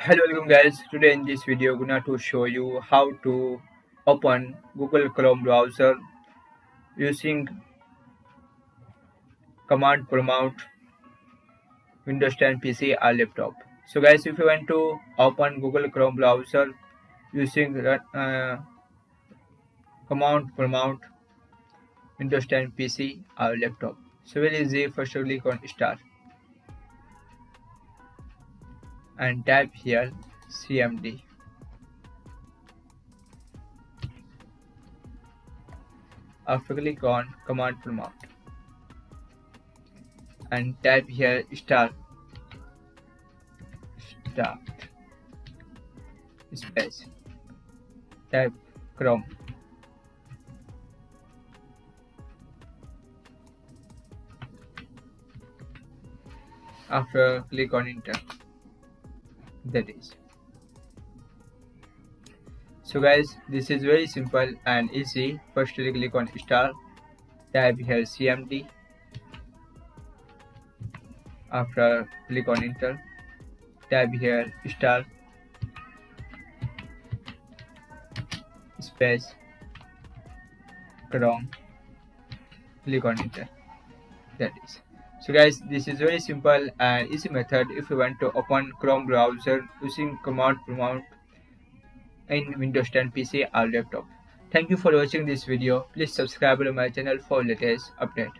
Hello, welcome guys. Today in this video, I'm gonna to show you how to open Google Chrome browser using command prompt Windows 10 PC or laptop. So guys, if you want to open Google Chrome browser using command prompt Windows 10 PC or laptop, so very easy. First, click on Start and type here CMD. After click on command prompt and type here start space, type Chrome. After click on enter, that is. So guys, this is very simple and easy. First click on start, type here CMD. After click on enter, type here start space Chrome, click on enter, that is. So guys, this is very simple and easy method if you want to open Chrome browser using command prompt in Windows 10 PC or laptop. Thank you for watching this video. Please subscribe to my channel for latest update.